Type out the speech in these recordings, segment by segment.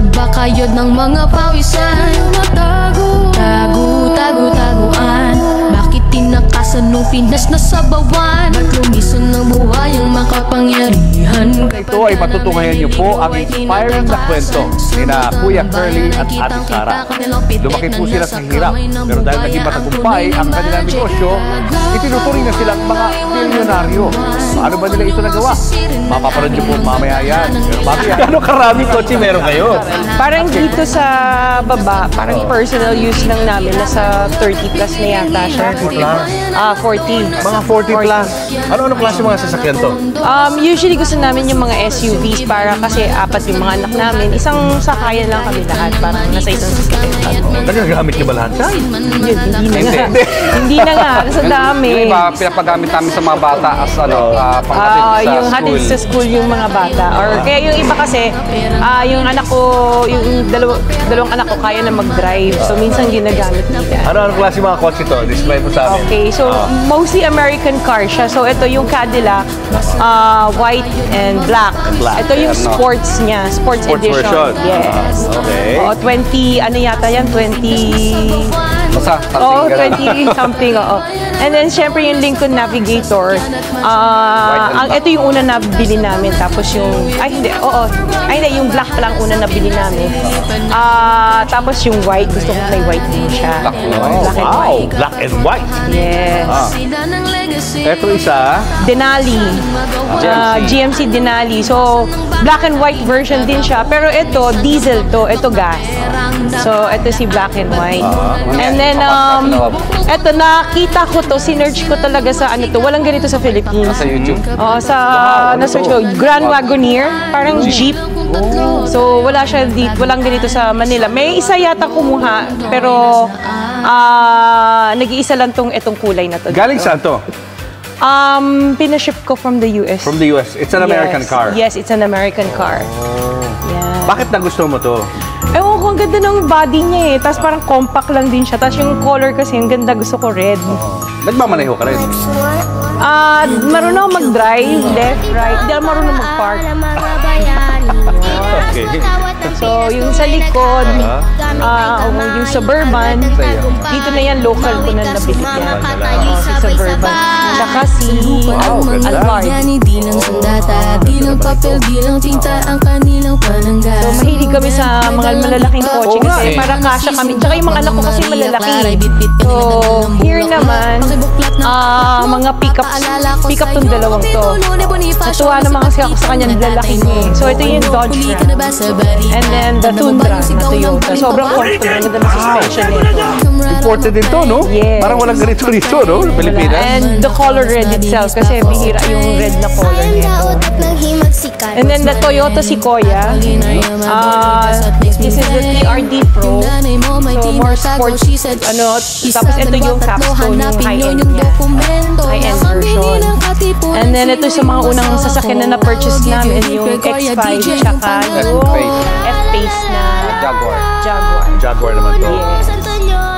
Nagbakayod ng mga pawisan, tago-tago-taguan. Bakit tinakasan nung Pinas na sabawan? Ba't lumisan ng buhay ang makapangyarihan? Ito ay matutunghayan niyo po ang inspiring na kwento ni na Kuya Curly at Ate Sara. Lumaki po sila sa hirap, pero dahil naging matagumpay ang kanilang negosyo, itinuturing na silang mga milyonaryo. Paano ba nila ito nagawa? Mapaparad niyo po mamaya yan. Pero bago yan, ano karaming kotse meron kayo? Parang dito sa baba, parang personal use lang namin. Nasa 30 plus na yata siya. 40. Mga 40 plus. Ano-ano klase mga sasakyan to? Usually gusto namin yung mga SUVs para kasi apat yung mga anak namin. Isang sakayan lang kami lahat. Parang nasa isang sasakyan. Nagagamit niyo ba lahat siya? Hindi na nga. Hindi na nga. Sa dami. Yung iba, pinapagamit namin sa mga bata as panghatid sa yung school. hatid sa school yung mga bata. Or kaya yung iba kasi, yung anak ko, yung dalawang anak ko kaya na mag-drive. So minsan ginagamit nila. Ano-ano klase mga kotse to? Describe mo sa amin. Okay, so mostly American car siya. So ito yung Cadillac, white and black. Ito yung sports niya, sports edition. version. Yes. Okay. 20, ano yata yan? 20... Basta, Oo, 20 something, oo. And then, syempre, yung Lincoln Navigator, ito yung una na bili namin. Tapos yung, hindi, yung black pa lang una na bili namin. Tapos yung white, gusto ko may white din siya. Black and white. Black and white. Yes. Ito isa. Denali. GMC Denali. So, black and white version din siya. Pero ito, diesel to. Ito gas. So, ito si black and white. And then, ito, nakita ko to, sinerch ko talaga sa ano to. Walang ganito sa Philippines. Sa YouTube? Oo, na-search ko. Grand Wagoneer. Parang jeep. So, wala siya dito. Walang ganito sa Manila. May isa yata kumuha. Pero, nag-iisa lang itong kulay na to. Galing saan to? Pinaship ko from the US. From the US. It's an American car. Yes, it's an American car. Yeah. Bakit nagustuhan mo to? Ewan ko, ang ganda ng body niya eh. Tapos parang compact lang din siya. Tapos yung color kasi, ang ganda. Gusto ko red. Nagmamaneho ka rin? Marunong mag-drive, left, right. Hindi marunong mag-park. Okay. So, yung sa likod, yung Suburban, dito na yan, local ko na nabili yan. Si Suburban. Tsaka si Alphard. So, mahilig kami sa mga malalaking kotse kasi para kasya kami. Tsaka yung mga anak ko kasi malalaki. So, here naman, mga pick-up tong dalawang to. Natuwa naman kasi ako sa kanyang lalaki niya eh. So, ito yung Dodge Ram. And then, the Tundra na Toyota. Sobrang comfortable. Ganda na suspension nito. Imported din to, no? Yes. Parang walang ganito rito, no? Pilipinas. And the color red itself kasi bihira yung red na color nito. And then the Toyota Sequoia. This is the TRD Pro. So more sports. Tapos ito yung Capstone, yung high-end niya. High-end version. And then ito sa mga unang sasakyan na na-purchase namin, yung X5, tsaka yung F-Pace na Jaguar. Jaguar naman to. Yes.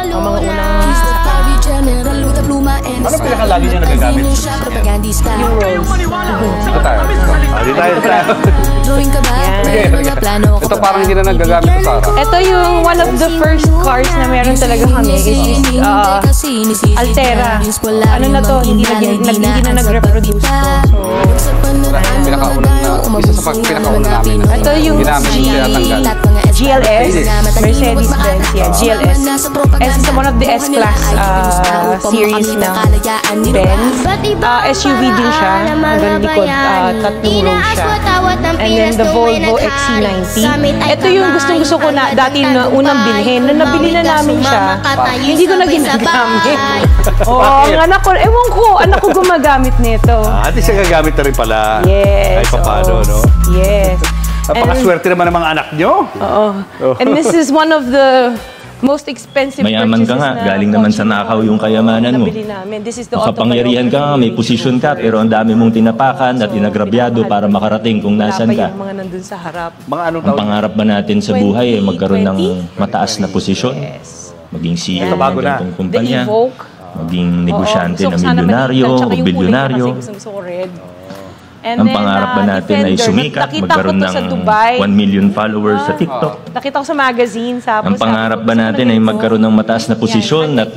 Ang mga unang sasakyan. Ano pinakalagi niya nagagamit? Yung Rolls. Ito tayo. Di tayo tayo. Ito parang hindi na nagagamit sa Sara. Ito yung one of the first cars na meron talaga kami is this Altera. Ano na to, hindi na nag-reproduce to. So, Isa sa pinakauna namin. ito yung Hindi namin tinatanggal. GLS, Mercedes-Benz, yeah, GLS. S is one of the S-Class series ng Benz. SUV din siya, hanggang likod, tatlong row siya. And then the Volvo XC90. Ito yung gustong-gusto ko na dati na unang bilhin. Nung nabili na namin siya, hindi ko na ginagamit. Ang anak ko, ewan ko, anak ko gumagamit nito. At least gagamit na rin pala. Yes. Kahit paano, no? Yes. Napakaswerte naman ng mga anak nyo. Oo. And this is one of the most expensive Mayaman ka nga, galing naman sa nakaw yung kayamanan mo. Makapangyarihan ka nga, may posisyon ka, pero ang dami mong tinapakan at inagrabyado para makarating kung nasan ka. Mga nandun sa harap. Mga anong Ang taon? pangarap ba natin sa buhay ay magkaroon ng mataas na posisyon? Maging CEO ng ganitong kumpanya, The Evoque. maging negosyante na milyonaryo o bilyonaryo. Gusto ko red. And Ang pangarap ba natin ay sumikat, magkaroon ng 1 million followers sa TikTok? Nakita ko sa magazine. Ang pangarap ba natin ay magkaroon ng mataas na posisyon at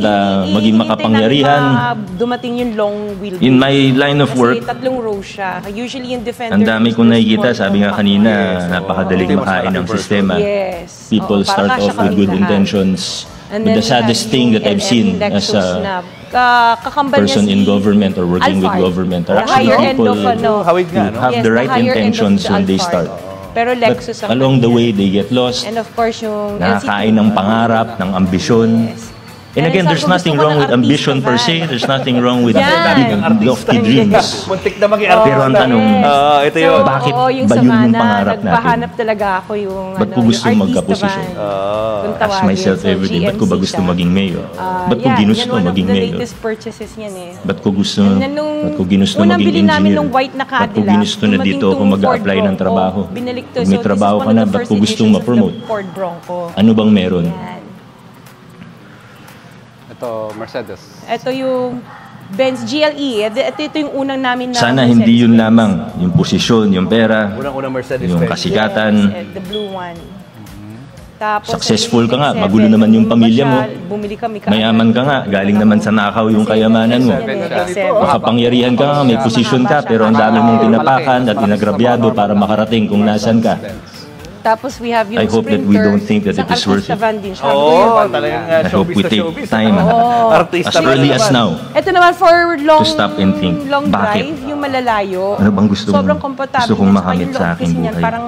maging makapangyarihan? Dumating yung long wheelbase. In my line of work, Kasi 3 rows siya. Usually yung Defender. ang dami kong nakikita, sabi nga kanina, napakadaling makain ng sistema. Yes. People start off with good intentions. But the saddest thing that I've seen as a person in government or working with government are actually people who have the right intentions when they start. Pero But Lexus ang along the way, they get lost. And of course, yung Nakakain ng pangarap, ng ambisyon. And again, there's nothing wrong with ambition per se. There's nothing wrong with having lofty dreams. Muntik na maging Pero ang tanong, ito yun. bakit ba yun yung pangarap natin? Nagpahanap talaga ako yung Ba't ko gusto magka-posisyon? Ask myself every day, ba't ko ba gusto maging mayor? Ba't ko ginusto maging mayor? The latest purchases yan eh. Ba't ko gusto Unang maging bili namin engineer? nung white na Ba't ko Cadillac, ginusto na dito ako mag-a-apply ng trabaho? Binalik to. Kung may trabaho ka na, ba't ko gustong ma-promote? Ford Bronco. Ano bang meron? Yan. Ito, Mercedes. Ito yung Benz GLE. Ito yung unang namin na Sana Mercedes hindi yun Benz. lamang, yung posisyon, yung pera, Unang-unang Mercedes yung Benz. kasikatan. Yes, the blue one. Tapos, Successful ka nga, X7, magulo naman yung pamilya mo. Bumili kami Mayaman ka nga, galing naman sa nakaw yung kayamanan mo. Makapangyarihan ka nga, may posisyon ka, pero ang dami mong tinapakan at inagrabyado para makarating kung nasan ka. Tapos we have yung I hope that we don't think that it is worth it. Oo, talagang I hope we take time as early as now Ito naman for long to stop and think, long bakit? drive, yung malalayo. Ano bang gusto Sobrang mong- komportable gusto kong niya. Saka makamit yung sa loob aking kasi niyan, buhay? Parang